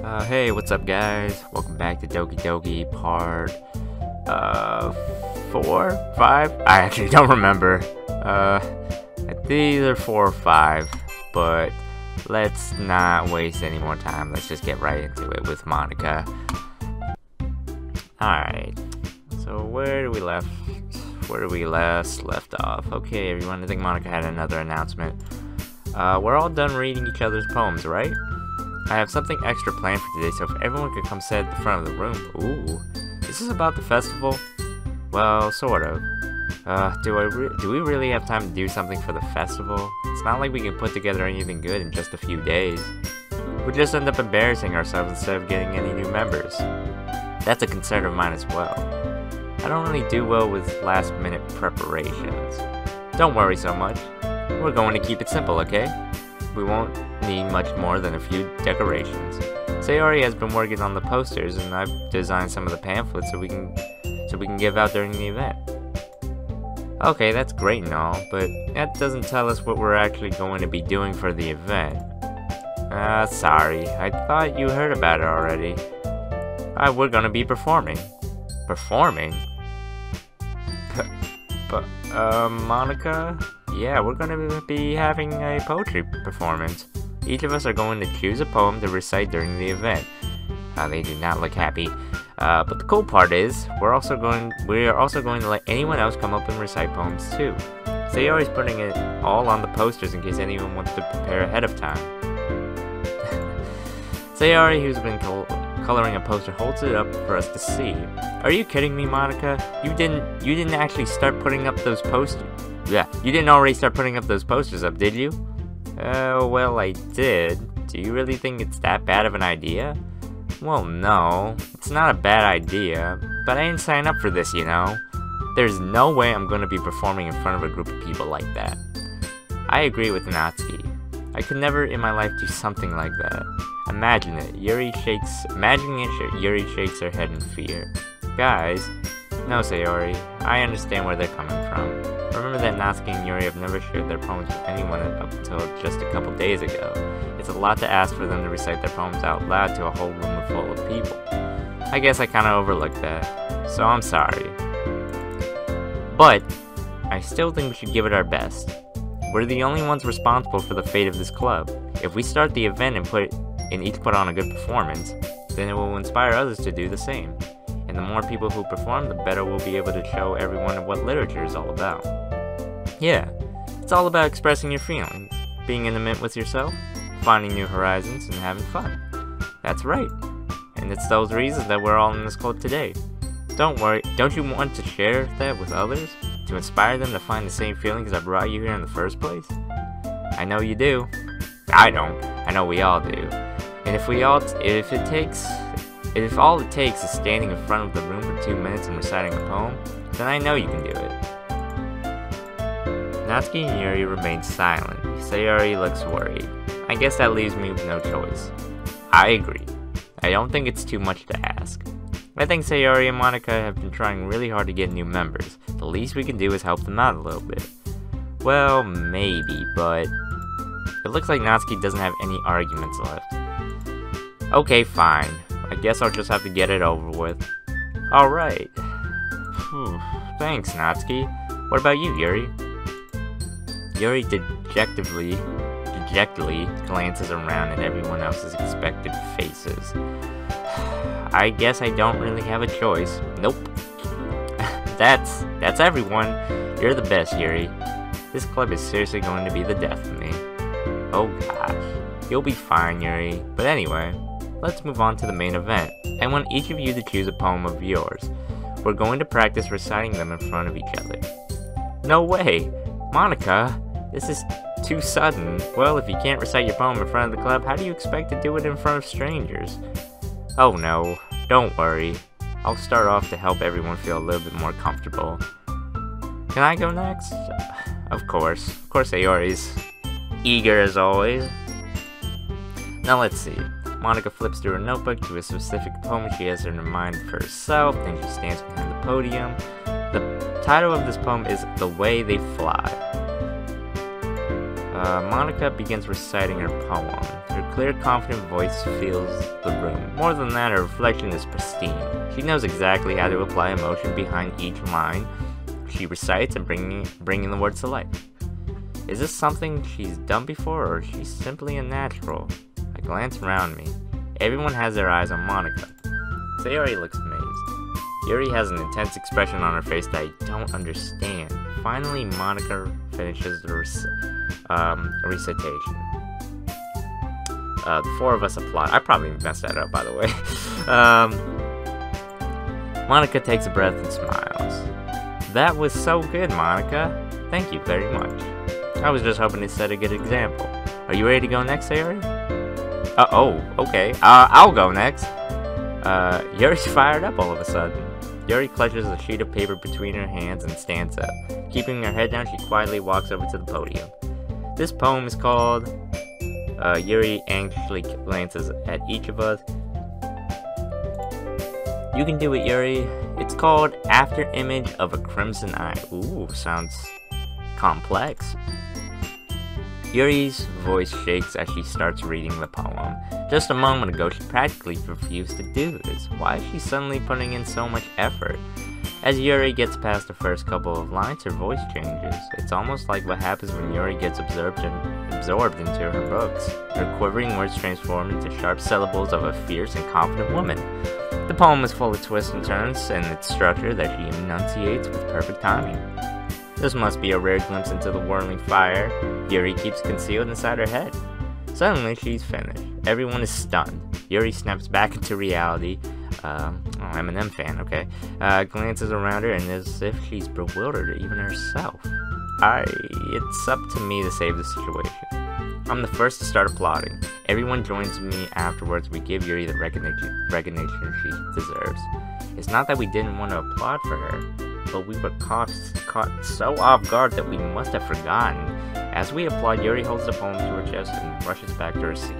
Hey, what's up guys? Welcome back to Doki Doki part 4? 5? I actually don't remember. I think either 4 or 5, but let's not waste any more time. Let's just get right into it with Monica. Alright, so where do we last left off? Okay everyone, I think Monica had another announcement. We're all done reading each other's poems, right? I have something extra planned for today, so if everyone could come sit at the front of the room. Ooh, this is about the festival? Well, sort of. Do we really have time to do something for the festival? It's not like we can put together anything good in just a few days. We'll just end up embarrassing ourselves instead of getting any new members. That's a concern of mine as well. I don't really do well with last-minute preparations. Don't worry so much. We're going to keep it simple, okay? We won't need much more than a few decorations. Sayori has been working on the posters, and I've designed some of the pamphlets so we can give out during the event. Okay, that's great and all, but that doesn't tell us what we're actually going to be doing for the event. Sorry, I thought you heard about it already. We're gonna be performing. Performing? Monica? Yeah, we're gonna be having a poetry performance. Each of us are going to choose a poem to recite during the event. They do not look happy. But the cool part is, we are also going to let anyone else come up and recite poems too. Sayori's putting it all on the posters in case anyone wants to prepare ahead of time. Sayori, who's been coloring a poster, holds it up for us to see. Are you kidding me, Monica? You didn't actually start putting up those posters. Yeah, you didn't already start putting up those posters up, did you? Well, I did. Do you really think it's that bad of an idea? Well, no, it's not a bad idea, but I didn't sign up for this, you know? There's no way I'm going to be performing in front of a group of people like that. I agree with Natsuki. I could never in my life do something like that. Imagine it, Yuri shakes her head in fear. Guys, no Sayori, I understand where they're coming from. Remember that Natsuki and Yuri have never shared their poems with anyone up until just a couple days ago. It's a lot to ask for them to recite their poems out loud to a whole room full of people. I guess I kinda overlooked that, so I'm sorry. But, I still think we should give it our best. We're the only ones responsible for the fate of this club. If we start the event and each put on a good performance, then it will inspire others to do the same. And the more people who perform, the better we'll be able to show everyone what literature is all about. Yeah, it's all about expressing your feelings, being intimate with yourself, finding new horizons, and having fun. That's right. And it's those reasons that we're all in this club today. Don't worry, don't you want to share that with others? To inspire them to find the same feelings that brought you here in the first place? I know you do. I don't. I know we all do. And if all it takes is standing in front of the room for 2 minutes and reciting a poem, then I know you can do it. Natsuki and Yuri remain silent. Sayori looks worried. I guess that leaves me with no choice. I agree. I don't think it's too much to ask. I think Sayori and Monica have been trying really hard to get new members. The least we can do is help them out a little bit. Well, maybe, but it looks like Natsuki doesn't have any arguments left. Okay, fine. I guess I'll just have to get it over with. Alright. Thanks, Natsuki. What about you, Yuri? Yuri dejectedly glances around at everyone else's expected faces. I guess I don't really have a choice. Nope. That's everyone. You're the best, Yuri. This club is seriously going to be the death of me. Oh gosh. You'll be fine, Yuri. But anyway, let's move on to the main event. I want each of you to choose a poem of yours. We're going to practice reciting them in front of each other. No way! Monica, this is too sudden. Well, if you can't recite your poem in front of the club, how do you expect to do it in front of strangers? Oh no, don't worry. I'll start off to help everyone feel a little bit more comfortable. Can I go next? Of course Sayori's eager as always. Now let's see. Monica flips through her notebook to a specific poem she has in her mind for herself, then she stands behind the podium. The title of this poem is The Way They Fly. Monica begins reciting her poem. Her clear, confident voice fills the room. More than that, her reflection is pristine. She knows exactly how to apply emotion behind each line she recites and bringing the words to life. Is this something she's done before, or is she simply a natural? I glance around me. Everyone has their eyes on Monica. Sayori looks amazed. Yuri has an intense expression on her face that I don't understand. Finally, Monica finishes the recitation. The four of us applaud. I probably messed that up, by the way. Monica takes a breath and smiles. That was so good, Monica. Thank you very much. I was just hoping to set a good example. Are you ready to go next, Sayori? Oh, okay. I'll go next. Yuri's fired up all of a sudden. Yuri clutches a sheet of paper between her hands and stands up. Keeping her head down, she quietly walks over to the podium. This poem is called... Yuri anxiously glances at each of us. You can do it, Yuri. It's called After Image of a Crimson Eye. Ooh, sounds complex. Yuri's voice shakes as she starts reading the poem. Just a moment ago, she practically refused to do this. Why is she suddenly putting in so much effort? As Yuri gets past the first couple of lines, her voice changes. It's almost like what happens when Yuri gets absorbed into her books. Her quivering words transform into sharp syllables of a fierce and confident woman. The poem is full of twists and turns in its structure that she enunciates with perfect timing. This must be a rare glimpse into the whirling fire Yuri keeps concealed inside her head. Suddenly, she's finished. Everyone is stunned. Yuri snaps back into reality. Eminem fan, okay. Glances around her and as if she's bewildered, even herself. It's up to me to save the situation. I'm the first to start applauding. Everyone joins me afterwards. We give Yuri the recognition she deserves. It's not that we didn't want to applaud for her, but we were caught so off guard that we must have forgotten. As we applaud, Yuri holds the poem to her chest and rushes back to her seat.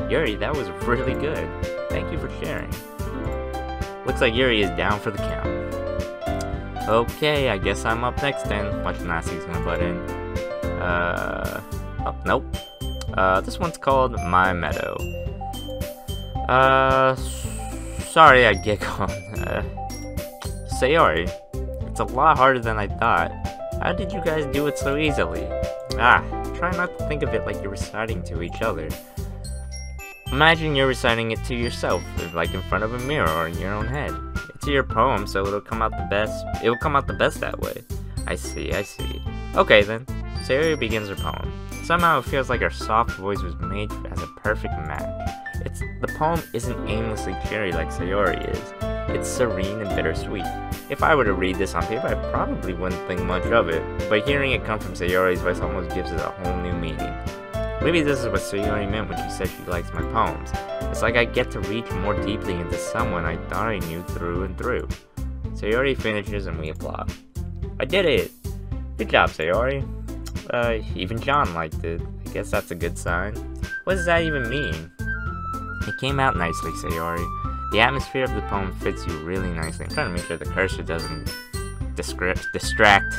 Yuri, that was really good. Thank you for sharing. Looks like Yuri is down for the count. Okay, I guess I'm up next then. Watch Nasi's gonna butt in. Oh, nope. This one's called My Meadow. Sorry I giggled. Sayori, it's a lot harder than I thought. How did you guys do it so easily? Try not to think of it like you're reciting to each other. Imagine you're reciting it to yourself, like in front of a mirror or in your own head. It's your poem, so it'll come out the best. It will come out the best that way. I see. Okay then, Sayori begins her poem. Somehow it feels like her soft voice was made as a perfect match. The poem isn't aimlessly cheery like Sayori is. It's serene and bittersweet. If I were to read this on paper, I probably wouldn't think much of it, but hearing it come from Sayori's voice almost gives it a whole new meaning. Maybe this is what Sayori meant when she said she likes my poems. It's like I get to reach more deeply into someone I thought I knew through and through. Sayori finishes and we applaud. I did it! Good job, Sayori. Even John liked it. I guess that's a good sign. What does that even mean? It came out nicely, Sayori. The atmosphere of the poem fits you really nicely. I'm trying to make sure the cursor doesn't distract.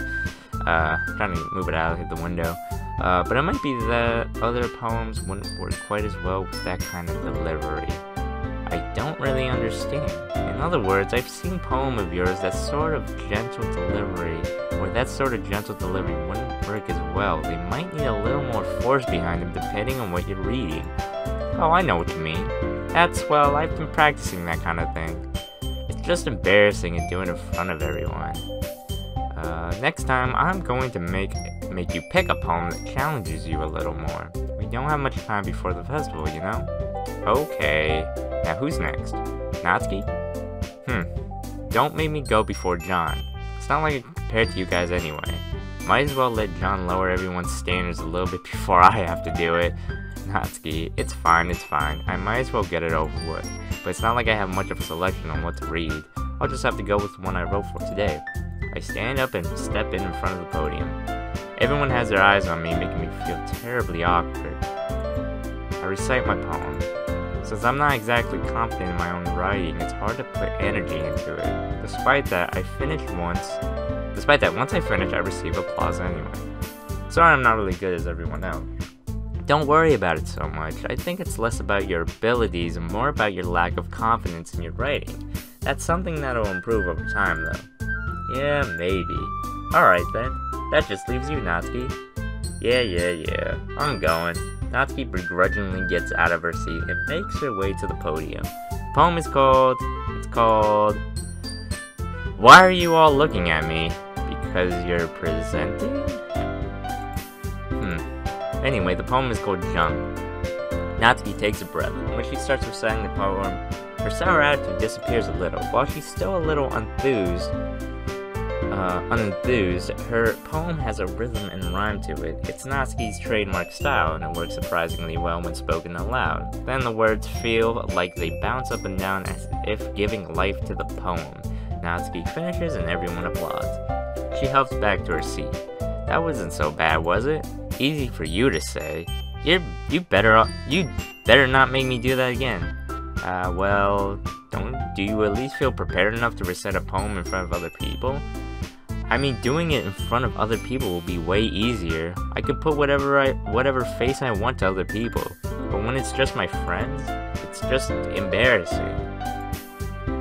Trying to move it out of the window. But it might be that other poems wouldn't work quite as well with that kind of delivery. I don't really understand. In other words, I've seen poem of yours that sort of gentle delivery wouldn't work as well. They might need a little more force behind them depending on what you're reading. Oh, I know what you mean. Well, I've been practicing that kind of thing. It's just embarrassing and doing it in front of everyone. Next time, I'm going to make you pick a poem that challenges you a little more. We don't have much time before the festival, you know? Okay. Now who's next? Natsuki? Don't make me go before John. It's not like I'm compared to you guys anyway. Might as well let John lower everyone's standards a little bit before I have to do it. Natsuki, it's fine. I might as well get it over with. But it's not like I have much of a selection on what to read. I'll just have to go with the one I wrote for today. I stand up and step in front of the podium. Everyone has their eyes on me, making me feel terribly awkward. I recite my poem. Since I'm not exactly confident in my own writing, it's hard to put energy into it. Despite that, once I finish, I receive applause anyway. Sorry I'm not really good as everyone else. Don't worry about it so much. I think it's less about your abilities and more about your lack of confidence in your writing. That's something that'll improve over time, though. Yeah, maybe. Alright then. That just leaves you, Natsuki. Yeah. I'm going. Natsuki begrudgingly gets out of her seat and makes her way to the podium. The poem is called... Why Are You All Looking At Me? Because you're presenting? Anyway, the poem is called Jump. Natsuki takes a breath, and when she starts reciting the poem, her sour attitude disappears a little. While she's still a little unenthused, her poem has a rhythm and rhyme to it. It's Natsuki's trademark style, and it works surprisingly well when spoken aloud. Then the words feel like they bounce up and down as if giving life to the poem. Natsuki finishes and everyone applauds. She helps back to her seat. That wasn't so bad, was it? Easy for you to say. You better not make me do that again. Well, do you at least feel prepared enough to recite a poem in front of other people? I mean, doing it in front of other people will be way easier. I could put whatever face I want to other people. But when it's just my friends, it's just embarrassing.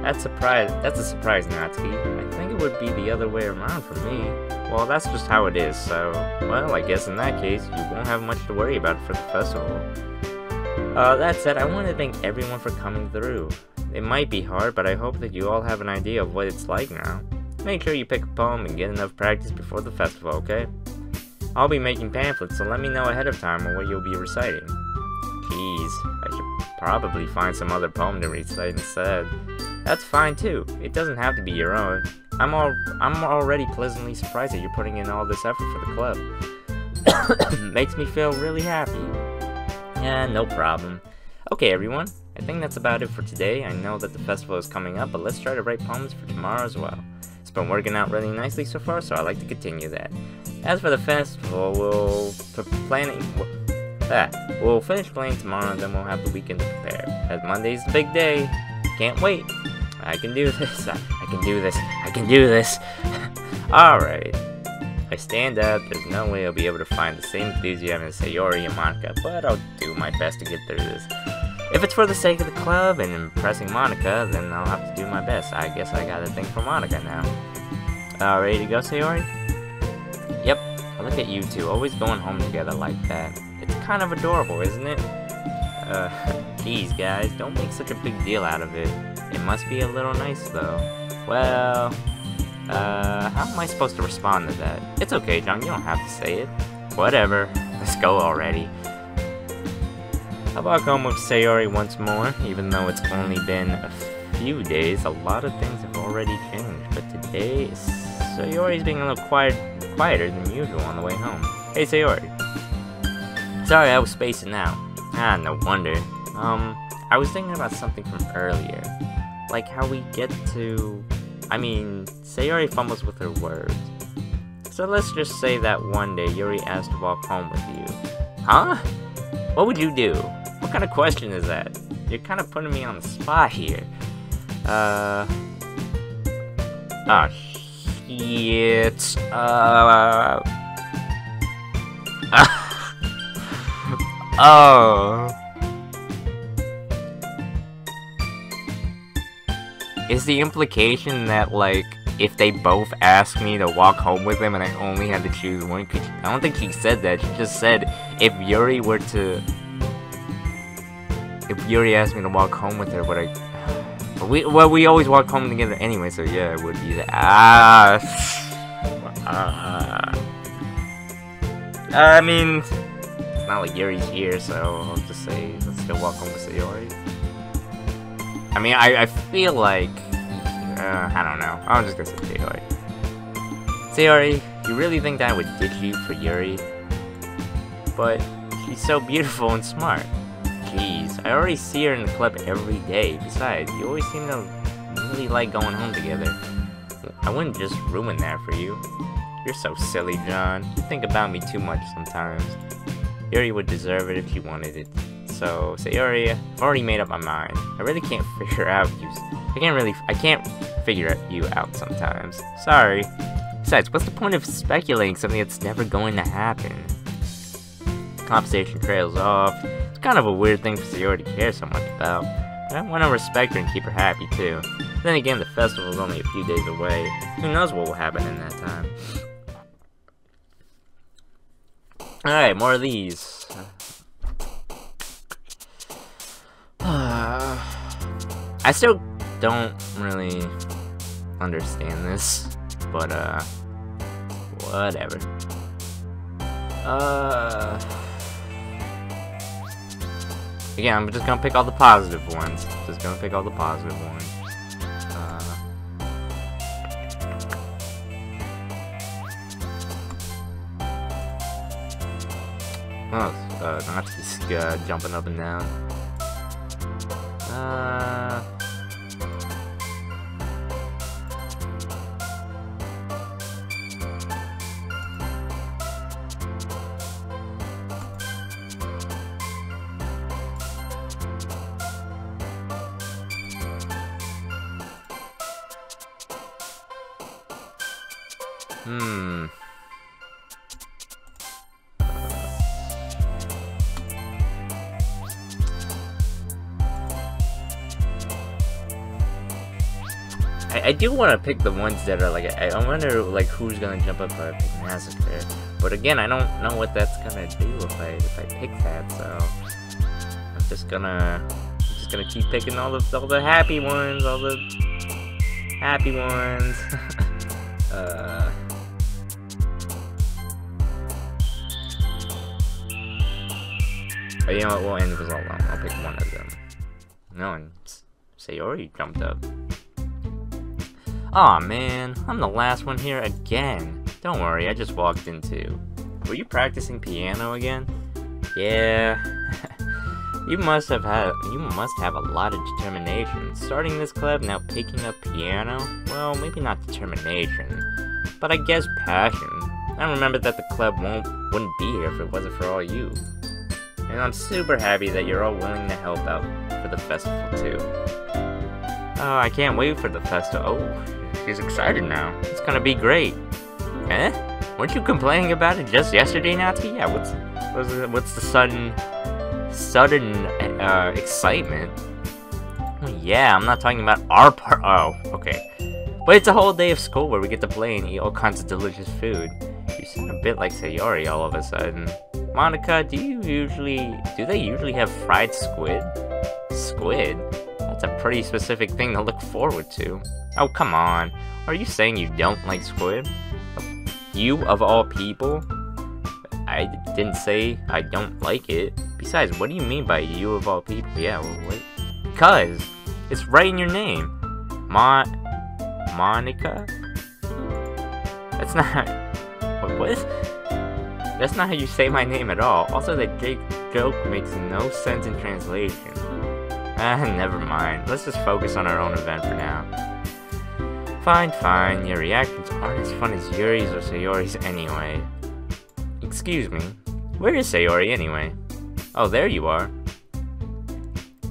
That's a surprise, Natsuki. I think it would be the other way around for me. Well, that's just how it is, so... Well, I guess in that case, you won't have much to worry about for the festival. That said, I want to thank everyone for coming through. It might be hard, but I hope that you all have an idea of what it's like now. Make sure you pick a poem and get enough practice before the festival, okay? I'll be making pamphlets, so let me know ahead of time on what you'll be reciting. Jeez, I should probably find some other poem to recite instead. That's fine too. It doesn't have to be your own. I'm already pleasantly surprised that you're putting in all this effort for the club. Makes me feel really happy. Yeah, no problem. Okay, everyone. I think that's about it for today. I know that the festival is coming up, but let's try to write poems for tomorrow as well. It's been working out really nicely so far, so I'd like to continue that. As for the festival, we'll finish playing tomorrow, and then we'll have the weekend to prepare. As Monday's the big day. Can't wait. I can do this. I can do this. I can do this. Alright. I stand up. There's no way I'll be able to find the same enthusiasm as Sayori and Monica, but I'll do my best to get through this. If it's for the sake of the club and impressing Monica, then I'll have to do my best. I guess I got a thing for Monica now. Ready to go, Sayori? Yep. Look at you two, always going home together like that. It's kind of adorable, isn't it? Geez, guys, don't make such a big deal out of it. It must be a little nice, though. Well, how am I supposed to respond to that? It's okay, John, you don't have to say it. Whatever, let's go already. How about going with Sayori once more? Even though it's only been a few days, a lot of things have already changed. But today, Sayori's being a little quieter than usual on the way home. Hey, Sayori. Sorry, I was spacing out. Ah, no wonder. I was thinking about something from earlier. Like how we get to... Sayori fumbles with her words. So let's just say that one day Yuri asked to walk home with you. Huh? What would you do? What kind of question is that? You're kind of putting me on the spot here. Oh, shit. Oh. Is the implication that, like, if they both asked me to walk home with them and I only had to choose one? I don't think she said that. She just said if Yuri asked me to walk home with her, would I... we always walk home together anyway, so yeah, it would be that. It's not like Yuri's here, so I'll just say, let's still walk home with Sayori. I feel like... I don't know. I'm just gonna say Sayori. Sayori, you really think that I would ditch you for Yuri? But she's so beautiful and smart. Jeez, I already see her in the club every day. Besides, you always seem to really like going home together. I wouldn't just ruin that for you. You're so silly, John. You think about me too much sometimes. Yuri would deserve it if she wanted it. So, Sayori, I've already made up my mind. I really can't figure out I can't figure you out sometimes. Sorry. Besides, what's the point of speculating something that's never going to happen? Conversation trails off. It's kind of a weird thing for Sayori to care so much about, but I want to respect her and keep her happy too. Then again, the festival's only a few days away. Who knows what will happen in that time? Alright, more of these. I still don't really understand this, but whatever. Again, I'm just gonna pick all the positive ones. Natsuki's jumping up and down. I do want to pick the ones that are like, I wonder like who's gonna jump up if I pick Massacre. But again, I don't know what that's gonna do if I pick that, so I'm just gonna keep picking all the happy ones, Oh, you know what, we'll end this all alone. I'll pick one of them. No, and Sayori jumped up. Aw, man, I'm the last one here again. Don't worry, I just walked in too. Were you practicing piano again? Yeah. You must have a lot of determination. Starting this club, now picking up piano? Well, maybe not determination, but I guess passion. I remember that the club wouldn't be here if it wasn't for all you. And I'm super happy that you're all willing to help out for the festival too. Oh, I can't wait for the festival. Oh, she's excited now. It's gonna be great. Eh? Weren't you complaining about it just yesterday, Natsuki? Yeah, what's the sudden excitement? Well, yeah, I'm not talking about our part. Oh, okay. But it's a whole day of school where we get to play and eat all kinds of delicious food. You sound a bit like Sayori all of a sudden. Monica, do they usually have fried squid? Squid? That's a pretty specific thing to look forward to. Oh, come on. Are you saying you don't like squid? You, of all people? I didn't say I don't like it. Besides, what do you mean by you of all people? Yeah, well, what? Because it's right in your name. Monica? That's not... What? That's not how you say my name at all. Also, that joke makes no sense in translation. Never mind. Let's just focus on our own event for now. Fine. Your reactions aren't as fun as Yuri's or Sayori's anyway. Excuse me. Where is Sayori anyway? Oh, there you are.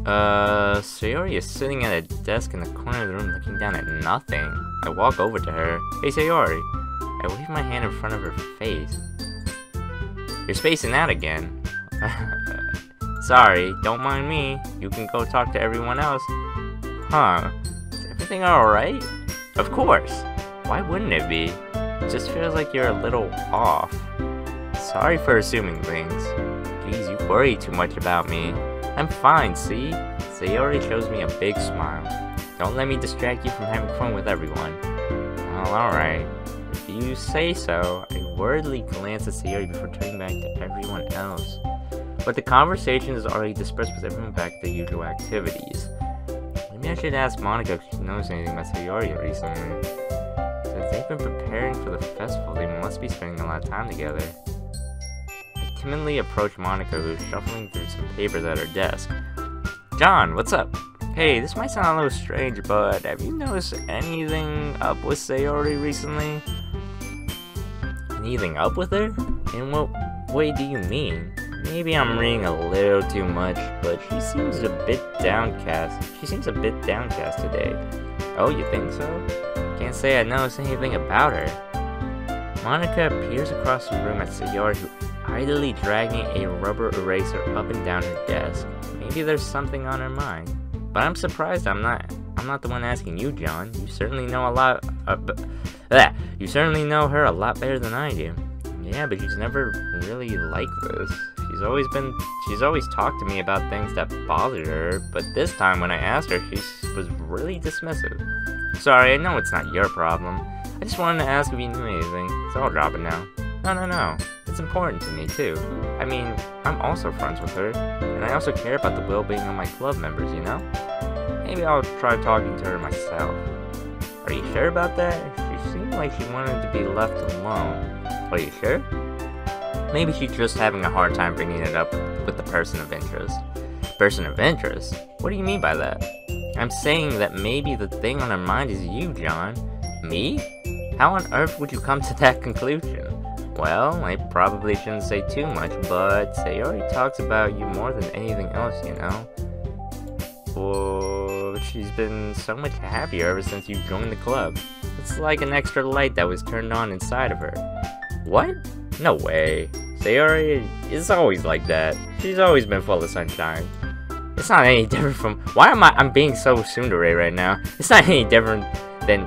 Sayori is sitting at a desk in the corner of the room looking down at nothing. I walk over to her. Hey, Sayori. I wave my hand in front of her face. You're spacing out again. Sorry, don't mind me. You can go talk to everyone else. Huh. Is everything alright? Of course. Why wouldn't it be? It just feels like you're a little off. Sorry for assuming things. Jeez, you worry too much about me. I'm fine, see? Sayori shows me a big smile. Don't let me distract you from having fun with everyone. Well, alright. If you say so, I worriedly glance at Sayori before turning back to everyone else. But the conversation is already dispersed with everyone back to their usual activities. Maybe I should ask Monica if she knows anything about Sayori recently. Since they've been preparing for the festival, they must be spending a lot of time together. I timidly approach Monica, who is shuffling through some papers at her desk. John, what's up? Hey, this might sound a little strange, but have you noticed anything up with Sayori recently? Anything up with her? In what way do you mean? Maybe I'm reading a little too much, but she seems a bit downcast. today. Oh, you think so? Can't say I noticed anything about her. Monica peers across the room at Sayori, who idly dragging a rubber eraser up and down her desk. Maybe there's something on her mind. But I'm surprised I'm not the one asking you, John. You certainly know you certainly know her a lot better than I do. Yeah, but she's never really like this. She's always talked to me about things that bothered her, but this time when I asked her, she was really dismissive. Sorry, I know it's not your problem. I just wanted to ask if you knew anything, so I'll drop it now. No. It's important to me, too. I mean, I'm also friends with her, and I also care about the well-being of my club members, you know? Maybe I'll try talking to her myself. Are you sure about that? She seemed like she wanted to be left alone. Are you sure? Maybe she's just having a hard time bringing it up with the person of interest. Person of interest? What do you mean by that? I'm saying that maybe the thing on her mind is you, John. Me? How on earth would you come to that conclusion? Well, I probably shouldn't say too much, but Sayori talks about you more than anything else, you know? Well, she's been so much happier ever since you joined the club. It's like an extra light that was turned on inside of her. What? No way. Sayori is always like that. She's always been full of sunshine. It's not any different from... Why am I'm being so tsundere right now? It's not any different than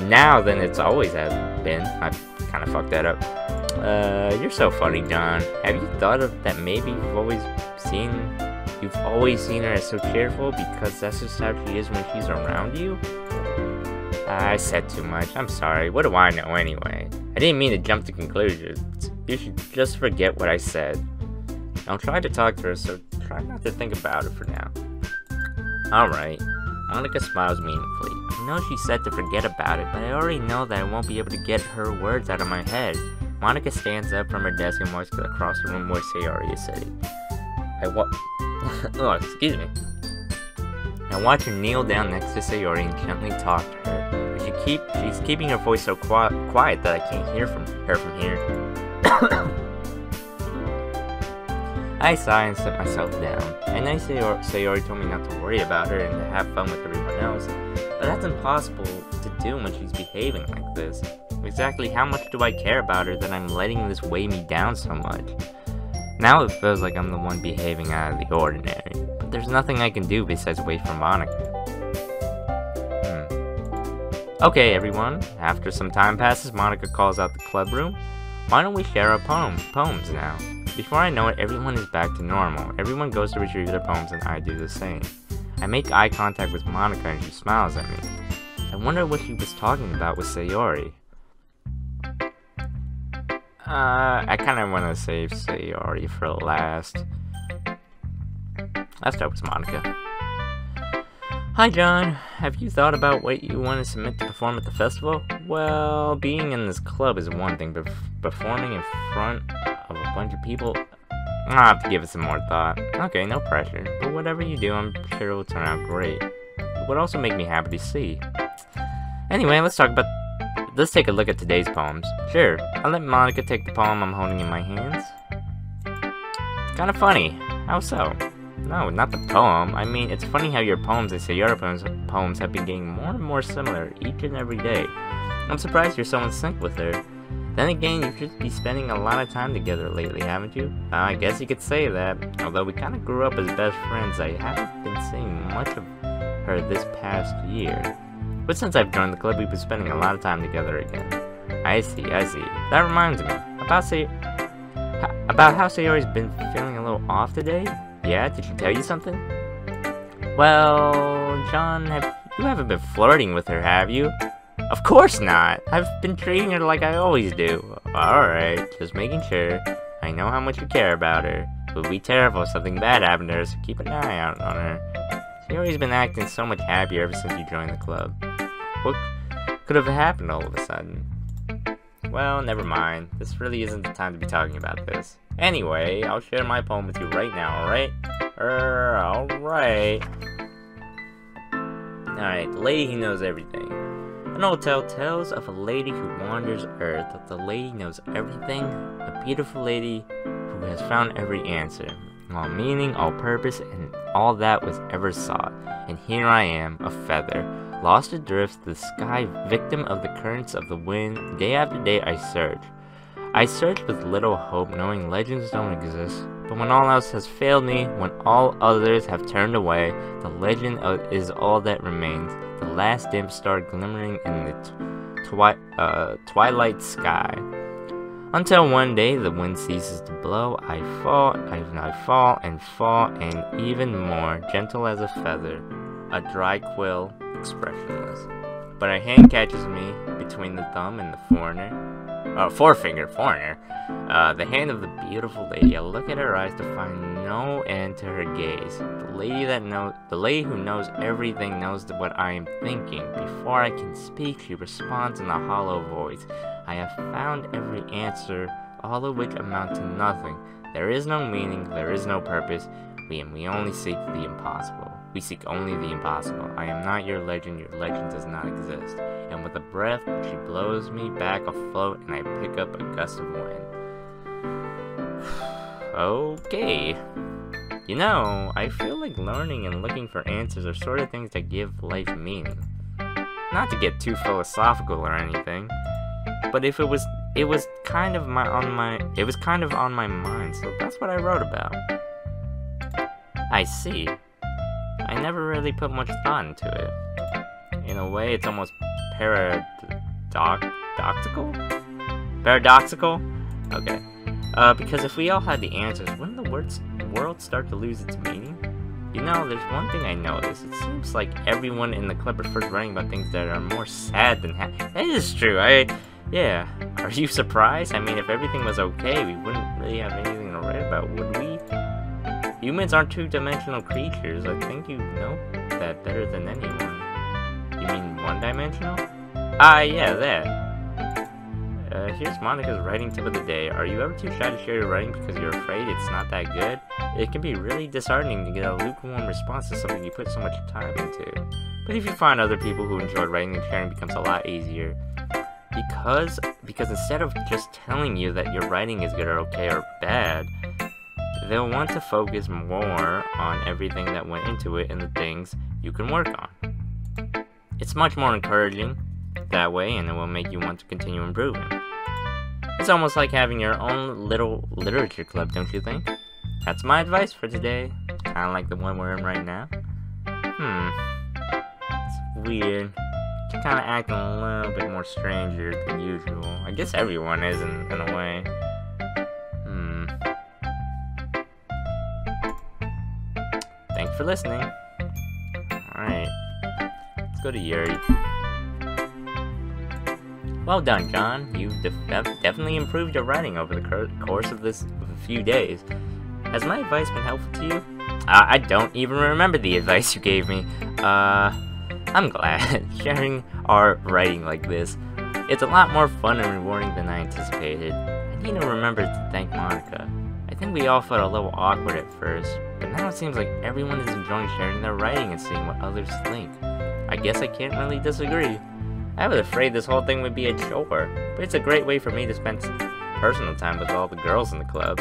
now than it's always has been. I kind of fucked that up. You're so funny, John. Have you thought of that maybe you've always seen her as so cheerful because that's just how she is when she's around you? I said too much. I'm sorry. What do I know anyway? I didn't mean to jump to conclusions. You should just forget what I said. I'll try to talk to her, so try not to think about it for now. Alright. Monica smiles meaningfully. I know she said to forget about it, but I already know that I won't be able to get her words out of my head. Monica stands up from her desk and walks across the room where Sayori is sitting. Oh, excuse me. I watch her kneel down next to Sayori and gently talk to her. She's keeping her voice so quiet that I can't hear from her from here. I sigh and sit myself down. I know Sayori told me not to worry about her and to have fun with everyone else, but that's impossible to do when she's behaving like this. Exactly how much do I care about her that I'm letting this weigh me down so much? Now it feels like I'm the one behaving out of the ordinary, but there's nothing I can do besides wait for Monica. Okay, everyone. After some time passes, Monica calls out the club room. Why don't we share our poems now? Before I know it, everyone is back to normal. Everyone goes to retrieve their poems and I do the same. I make eye contact with Monica and she smiles at me. I wonder what she was talking about with Sayori. I kind of want to save Sayori for last. Let's start with Monica. Hi John, have you thought about what you want to submit to perform at the festival? Well, being in this club is one thing, but performing in front of a bunch of people, I'll have to give it some more thought. Okay, no pressure, but whatever you do, I'm sure it will turn out great. It would also make me happy to see. Anyway, let's take a look at today's poems. Sure, I'll let Monica take the poem I'm holding in my hands. It's kind of funny. How so? No, not the poem. I mean, it's funny how your poems and Sayori poems have been getting more and more similar each and every day. I'm surprised you're so in sync with her. Then again, you've just been spending a lot of time together lately, haven't you? I guess you could say that. Although we kind of grew up as best friends, I haven't been seeing much of her this past year. But since I've joined the club, we've been spending a lot of time together again. I see. That reminds me. About how Sayori's been feeling a little off today? Yeah, did she tell you something? Well, John, you haven't been flirting with her, have you? Of course not! I've been treating her like I always do. Alright, just making sure. I know how much you care about her. It would be terrible if something bad happened to her, so keep an eye out on her. Sayori's been acting so much happier ever since you joined the club. What could have happened all of a sudden? Well, never mind. This really isn't the time to be talking about this. Anyway, I'll share my poem with you right now, alright? Alright. Alright, the lady who knows everything. An old tale tells of a lady who wanders Earth. The lady knows everything. A beautiful lady who has found every answer. All meaning, all purpose, and all that was ever sought. And here I am, a feather, lost adrift to the sky, victim of the currents of the wind. Day after day I search. I search with little hope, knowing legends don't exist. But when all else has failed me, when all others have turned away, the legend is all that remains, the last dim star glimmering in the twilight sky. Until one day the wind ceases to blow, I fall and fall, and even more, gentle as a feather, a dry quill, expressionless. But a hand catches me between the thumb and the forefinger, the hand of the beautiful lady. I look at her eyes to find no end to her gaze. The lady who knows everything knows what I am thinking. Before I can speak, she responds in a hollow voice. I have found every answer, all of which amount to nothing. There is no meaning, there is no purpose. We only seek the impossible. We seek only the impossible. I am not your legend does not exist. And with a breath, she blows me back afloat, and I pick up a gust of wind. Okay. You know, I feel like learning and looking for answers are sort of things that give life meaning. Not to get too philosophical or anything, but it was kind of on my mind, so that's what I wrote about. I see. I never really put much thought into it. In a way, it's almost paradoxical? Okay. Because if we all had the answers, wouldn't the world start to lose its meaning? You know, there's one thing I noticed. It seems like everyone in the club prefers writing about things that are more sad than happy. That is true. Yeah. Are you surprised? I mean, if everything was okay, we wouldn't really have anything to write about, would we? Humans aren't two-dimensional creatures. I think you know that better than anyone. You mean one-dimensional? Yeah, that. Here's Monica's writing tip of the day. Are you ever too shy to share your writing because you're afraid it's not that good? It can be really disheartening to get a lukewarm response to something you put so much time into. But if you find other people who enjoy writing, then sharing becomes a lot easier. Because instead of just telling you that your writing is good or okay or bad, they'll want to focus more on everything that went into it and the things you can work on. It's much more encouraging that way, and it will make you want to continue improving. It's almost like having your own little literature club, don't you think? That's my advice for today. Kinda like the one we're in right now. It's weird. You're kinda acting a little bit more stranger than usual. I guess everyone is in a way. Thanks for listening. Alright. Let's go to Yuri. Well done, John. You've definitely improved your writing over the course of a few days. Has my advice been helpful to you? I don't even remember the advice you gave me. I'm glad. Sharing our writing like this, it's a lot more fun and rewarding than I anticipated. I need to remember to thank Monica. I think we all felt a little awkward at first, but now it seems like everyone is enjoying sharing their writing and seeing what others think. I guess I can't really disagree. I was afraid this whole thing would be a chore, but it's a great way for me to spend personal time with all the girls in the club.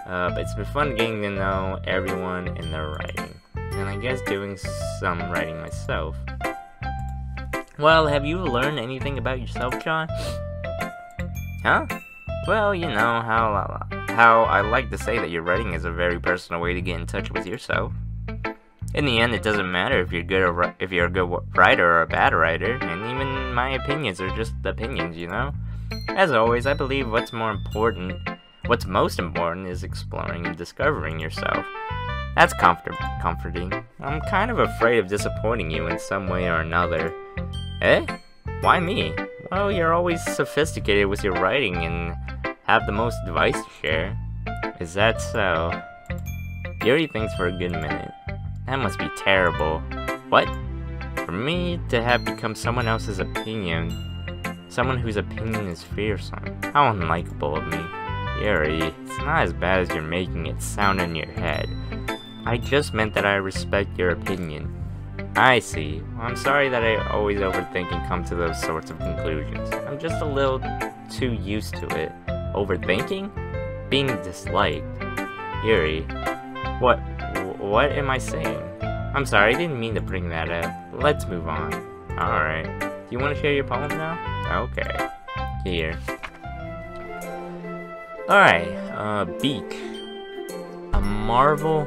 But it's been fun getting to know everyone in their writing, and I guess doing some writing myself. Well, have you learned anything about yourself, John? Huh? Well, you know how I like to say that your writing is a very personal way to get in touch with yourself. In the end, it doesn't matter if you're a good writer or a bad writer, and even my opinions are just opinions, you know? As always, I believe what's most important is exploring and discovering yourself. That's comforting. I'm kind of afraid of disappointing you in some way or another. Eh? Why me? Well, you're always sophisticated with your writing and have the most advice to share. Is that so? Yuri thinks for a good minute. That must be terrible. What? For me to have become someone else's opinion, someone whose opinion is fearsome. How unlikable of me. Yuri, it's not as bad as you're making it sound in your head. I just meant that I respect your opinion. I see. Well, I'm sorry that I always overthink and come to those sorts of conclusions. I'm just a little too used to it. Overthinking? Being disliked. Yuri, what am I saying? I'm sorry, I didn't mean to bring that up. Let's move on. Alright. Do you want to share your poem now? Okay. Here. Alright, Beak. A marvel,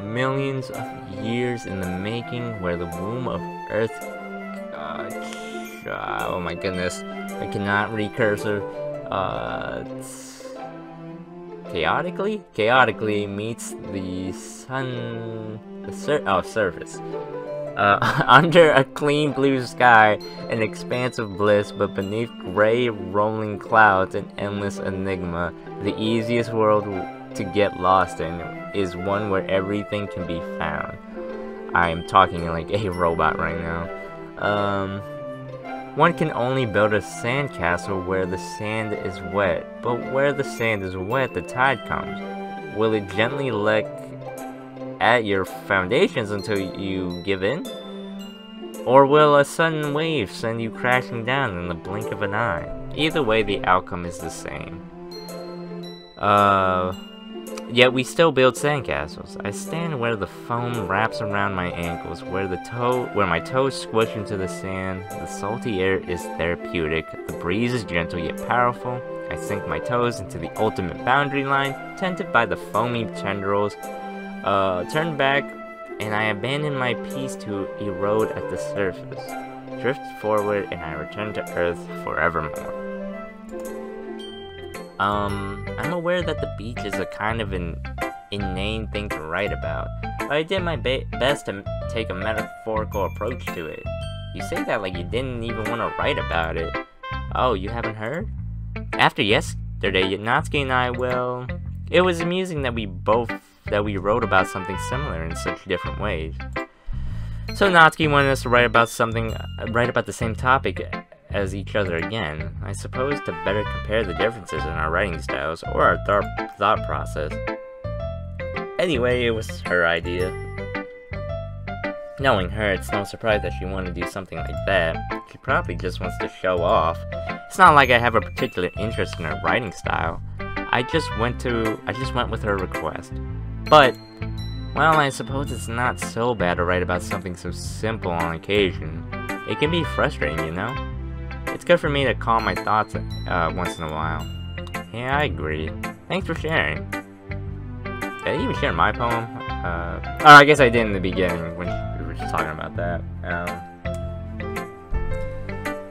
millions of years in the making, where the womb of Earth... oh my goodness. I cannot read cursor. Chaotically meets the sun... surface. Under a clean blue sky, an expanse of bliss, but beneath gray rolling clouds, an endless enigma. The easiest world to get lost in is one where everything can be found. I am talking like a robot right now. One can only build a sandcastle where the sand is wet, but where the sand is wet, the tide comes. Will it gently lick at your foundations until you give in? Or will a sudden wave send you crashing down in the blink of an eye? Either way, the outcome is the same. Yet we still build sandcastles. I stand where the foam wraps around my ankles, where my toes squish into the sand. The salty air is therapeutic. The breeze is gentle yet powerful. I sink my toes into the ultimate boundary line, tempted by the foamy tendrils. Turn back, and I abandon my peace to erode at the surface. Drift forward, and I return to Earth forevermore. I'm aware that the beach is a kind of an inane thing to write about, but I did my best to take a metaphorical approach to it. You say that like you didn't even want to write about it. Oh, you haven't heard? After yesterday, Natsuki and I, well, it was amusing that we wrote about something similar in such different ways. So Natsuki wanted us to write about the same topic as each other again, I suppose to better compare the differences in our writing styles or our thought process. Anyway, it was her idea. Knowing her, it's no surprise that she wanted to do something like that. She probably just wants to show off. It's not like I have a particular interest in her writing style. I just went with her request. But, well, I suppose it's not so bad to write about something so simple on occasion. It can be frustrating, you know? It's good for me to calm my thoughts once in a while. Yeah, I agree. Thanks for sharing. Did I even share my poem? Oh, I guess I did in the beginning when we were just talking about that.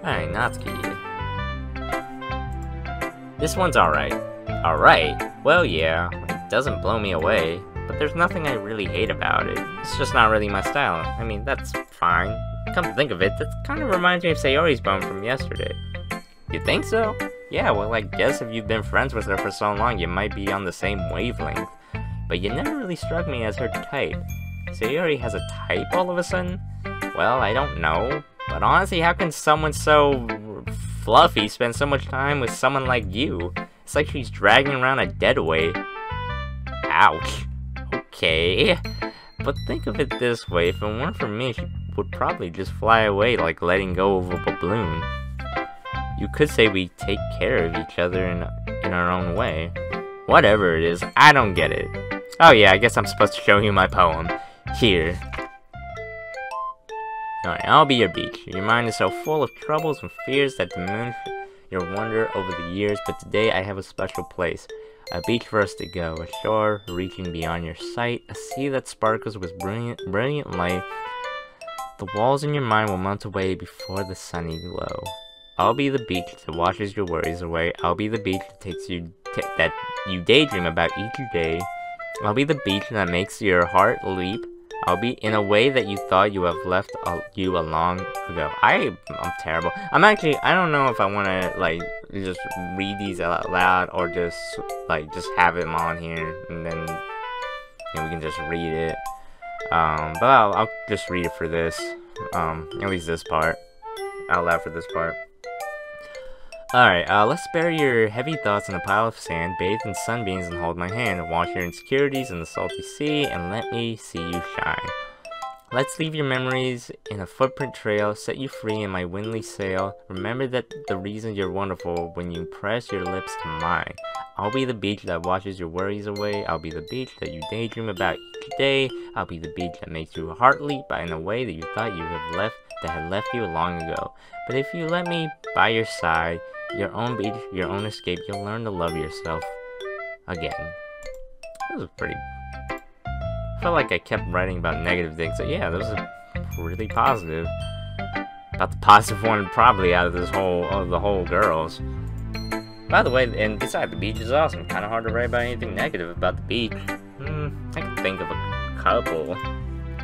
Alright, Natsuki. This one's alright. Alright? Well, yeah. It doesn't blow me away. But there's nothing I really hate about it. It's just not really my style. I mean, that's fine. Come to think of it, that kind of reminds me of Sayori's poem from yesterday. You think so? Yeah, well, I guess if you've been friends with her for so long, you might be on the same wavelength. But you never really struck me as her type. Sayori has a type all of a sudden? Well, I don't know. But honestly, how can someone so fluffy spend so much time with someone like you? It's like she's dragging around a dead weight. Ouch. Okay. But think of it this way, if it weren't for me, she would probably just fly away like letting go of a balloon. You could say we take care of each other in our own way. Whatever it is, I don't get it. Oh yeah, I guess I'm supposed to show you my poem. Here. Alright, I'll be your beach. Your mind is so full of troubles and fears that diminish your wonder over the years, but today I have a special place. A beach for us to go, a shore reaching beyond your sight, a sea that sparkles with brilliant light. The walls in your mind will melt away before the sunny glow. I'll be the beach that washes your worries away. I'll be the beach that takes that you daydream about each day. I'll be the beach that makes your heart leap. I'll be in a way that you thought you have left you a long ago. I'm terrible. I don't know if I want to, like, just read these out loud or just have them on here and then we can just read it. But I'll just read it for this. At least this part. Out loud for this part. Alright, let's bury your heavy thoughts in a pile of sand, bathe in sunbeams and hold my hand, wash your insecurities in the salty sea, and let me see you shine. Let's leave your memories in a footprint trail, set you free in my windly sail. Remember that the reason you're wonderful when you press your lips to mine. I'll be the beach that washes your worries away. I'll be the beach that you daydream about each day. I'll be the beach that makes your heart leap in a way that you thought you had left you long ago. But if you let me by your side, your own beach, your own escape, you'll learn to love yourself again. That was pretty... I felt like I kept writing about negative things, so yeah, those are really positive. About the positive one probably out of this whole, of the whole girls. By the way, and besides, the beach is awesome. Kind of hard to write about anything negative about the beach. I can think of a couple.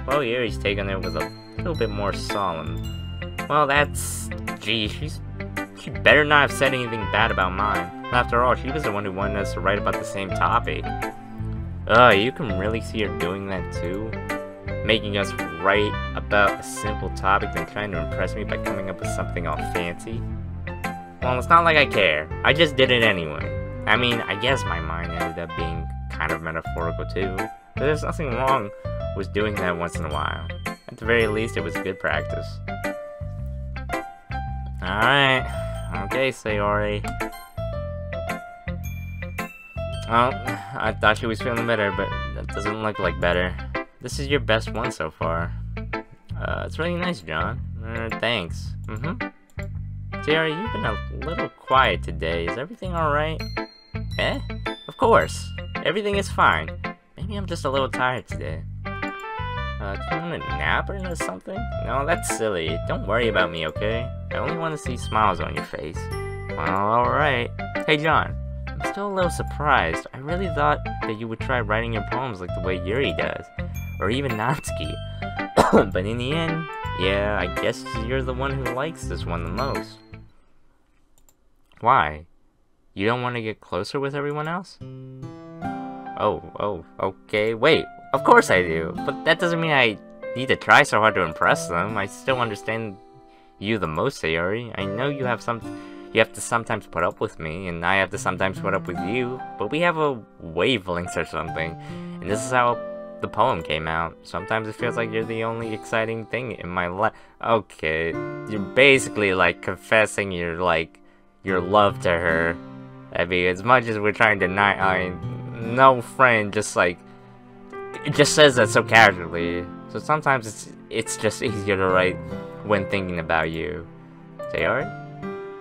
Well, Yuri's take on it was a little bit more solemn. Well, that's... Geez, she better not have said anything bad about mine. After all, she was the one who wanted us to write about the same topic. You can really see her doing that too. Making us write about a simple topic then trying to impress me by coming up with something all fancy. Well, it's not like I care. I just did it anyway. I mean, I guess my mind ended up being kind of metaphorical too. But there's nothing wrong with doing that once in a while. At the very least, it was good practice. Alright. Okay, Sayori. Well, I thought she was feeling better, but that doesn't look like better. This is your best one so far. It's really nice, John. Thanks. Sayori, you've been a little quiet today. Is everything alright? Eh? Of course. Everything is fine. Maybe I'm just a little tired today. Do you want a nap or something? No, that's silly. Don't worry about me, okay? I only want to see smiles on your face. Well, alright. Hey, John. I'm still a little surprised. I really thought that you would try writing your poems like the way Yuri does. Or even Natsuki. But in the end, yeah, I guess you're the one who likes this one the most. Why? You don't want to get closer with everyone else? Oh, okay. Wait, of course I do. But that doesn't mean I need to try so hard to impress them. I still understand you the most, Sayori. I know you have to sometimes put up with me, and I have to sometimes put up with you, but we have a wavelength or something, and this is how the poem came out. Sometimes it feels like you're the only exciting thing in my life. Okay, you're basically like confessing your love to her. I mean, as much as we're trying to deny, no friend just says that so casually. So sometimes it's just easier to write when thinking about you. Sayori?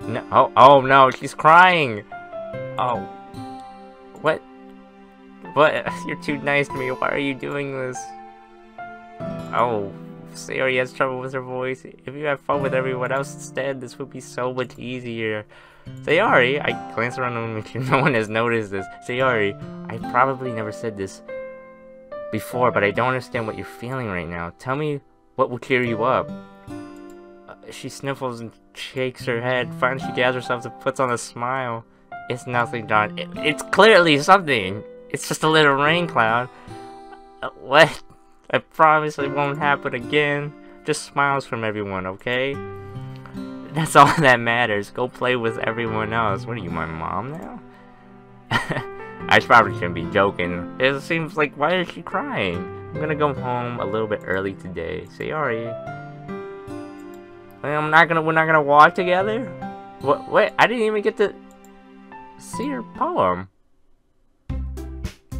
No, oh no, she's crying! Oh. What? You're too nice to me, why are you doing this? Oh, Sayori has trouble with her voice. If you have fun with everyone else instead, this would be so much easier. Sayori, I glance around to make sure no one has noticed this. Sayori, I probably never said this before, but I don't understand what you're feeling right now. Tell me what will cheer you up. She sniffles and shakes her head. Finally, she gathers herself and puts on a smile. It's nothing, John. It's clearly something. It's just a little rain cloud. What? I promise it won't happen again. Just smiles from everyone, okay? That's all that matters. Go play with everyone else. What are you, my mom now? I probably shouldn't be joking. It seems like, why is she crying? I'm gonna go home a little bit early today. Sayori. We're not gonna walk together? What? Wait, I didn't even get to see her poem.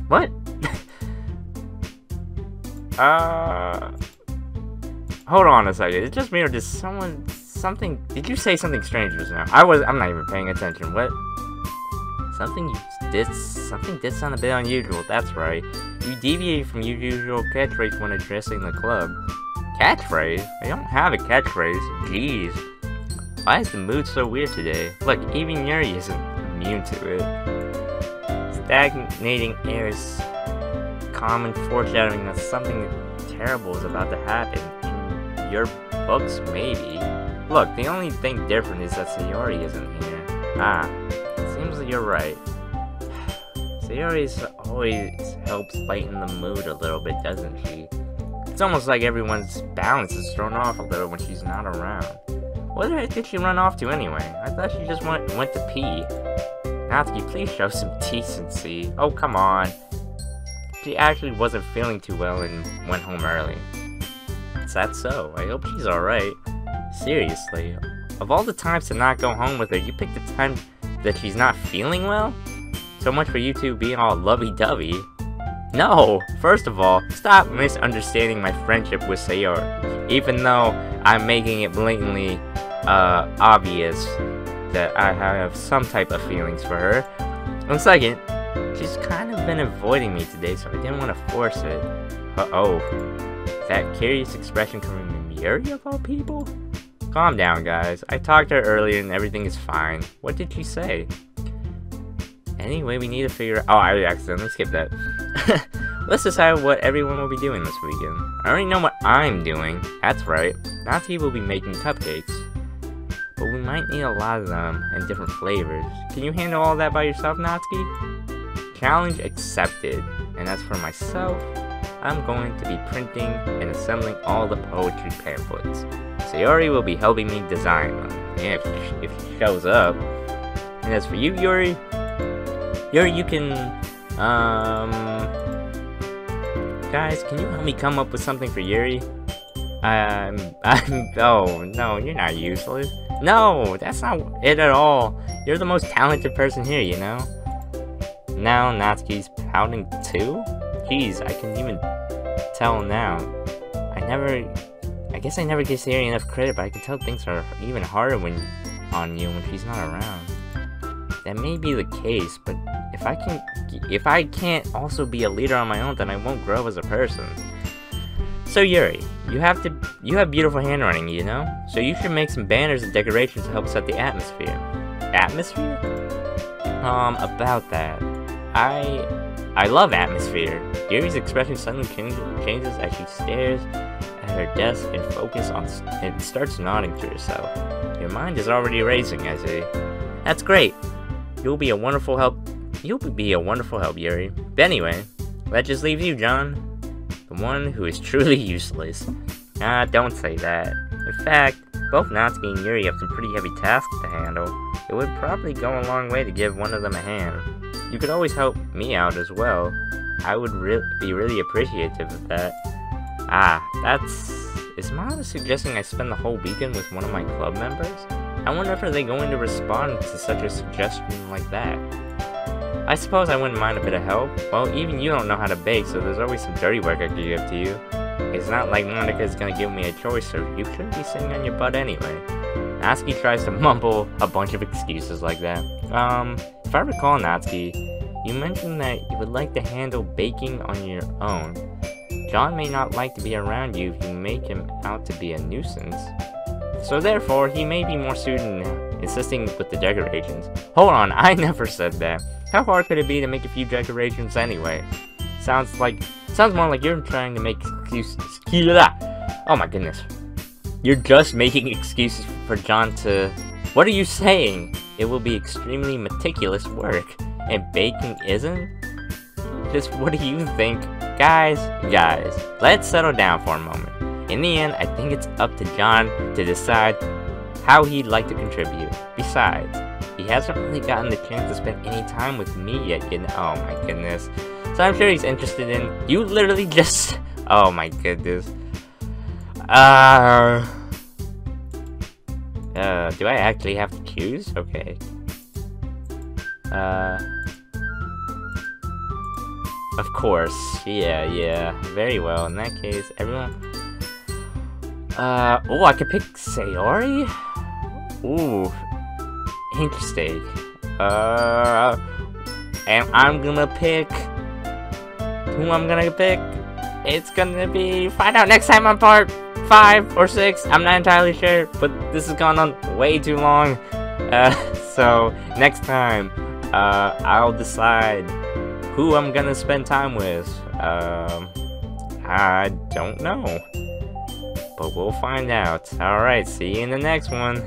What? Hold on a second. Is it just me or did something? Did you say something strange just now? I'm not even paying attention. What? Something did sound a bit unusual. That's right. You deviated from your usual catchphrase when addressing the club. Catchphrase? I don't have a catchphrase. Jeez. Why is the mood so weird today? Look, even Yuri isn't immune to it. Stagnating air is common foreshadowing that something terrible is about to happen. In your books, maybe. Look, the only thing different is that Sayori isn't here. Seems that you're right. Sayori always helps lighten the mood a little bit, doesn't she? It's almost like everyone's balance is thrown off a little when she's not around. Where the heck did she run off to anyway? I thought she just went to pee. Natsuki, please show some decency. Oh, come on. She actually wasn't feeling too well and went home early. Is that so? I hope she's alright. Seriously, of all the times to not go home with her, you picked the time that she's not feeling well? So much for you two being all lovey-dovey. No! First of all, stop misunderstanding my friendship with Sayori, even though I'm making it blatantly, obvious that I have some type of feelings for her. And second, she's kind of been avoiding me today, so I didn't want to force it. Uh-oh. That curious expression coming from Yuri of all people? Calm down, guys. I talked to her earlier and everything is fine. What did she say? Anyway, we need to figure out— oh, I accidentally skipped that. Let's decide what everyone will be doing this weekend. I already know what I'm doing. That's right. Natsuki will be making cupcakes. But we might need a lot of them and different flavors. Can you handle all that by yourself, Natsuki? Challenge accepted. And as for myself, I'm going to be printing and assembling all the poetry pamphlets. Sayori will be helping me design them. Yeah, if she shows up. And as for you, Yuri, you can, guys, can you help me come up with something for Yuri? Oh, no, you're not useless. No, that's not it at all. You're the most talented person here, you know? Now Natsuki's pouting too? Jeez, I can even tell now. I guess I never give Sayori enough credit, but I can tell things are even harder on you when she's not around. That may be the case, but if I can't also be a leader on my own, then I won't grow as a person. So Yuri, you have beautiful handwriting, you know? So you should make some banners and decorations to help set the atmosphere. Atmosphere? About that. I love atmosphere. Yuri's expression suddenly changes as she stares at her desk and starts nodding to herself. Your mind is already racing, I see. That's great. You'll be a wonderful help, Yuri. But anyway, that just leaves you, John. The one who is truly useless. Don't say that. In fact, both Natsuki and Yuri have some pretty heavy tasks to handle. It would probably go a long way to give one of them a hand. You could always help me out as well. I would be really appreciative of that. Is Mama suggesting I spend the whole weekend with one of my club members? I wonder if they're going to respond to such a suggestion like that. I suppose I wouldn't mind a bit of help. Well, even you don't know how to bake, so there's always some dirty work I could give to you. It's not like Monika's gonna give me a choice, so you shouldn't be sitting on your butt anyway. Natsuki tries to mumble a bunch of excuses like that. If I recall, Natsuki, you mentioned that you would like to handle baking on your own. John may not like to be around you if you make him out to be a nuisance. So therefore, he may be more suited in assisting with the decorations. Hold on, I never said that. How hard could it be to make a few decorations anyway? Sounds more like you're trying to make excuses. Oh my goodness. You're just making excuses for John to— what are you saying? It will be extremely meticulous work, and baking isn't? Just what do you think? Guys, let's settle down for a moment. In the end, I think it's up to John to decide how he'd like to contribute. Besides, he hasn't really gotten the chance to spend any time with me yet, you know? Oh my goodness. So I'm sure he's interested in— you literally just— oh my goodness. Do I actually have to choose? Okay. Of course. Yeah. Very well. In that case, everyone— oh, I could pick Sayori? Ooh. Interesting. And I'm gonna pick— who I'm gonna pick? It's gonna be— find out next time on part 5 or 6. I'm not entirely sure, but this has gone on way too long. So next time, I'll decide who I'm gonna spend time with. I don't know, but we'll find out. Alright, see you in the next one.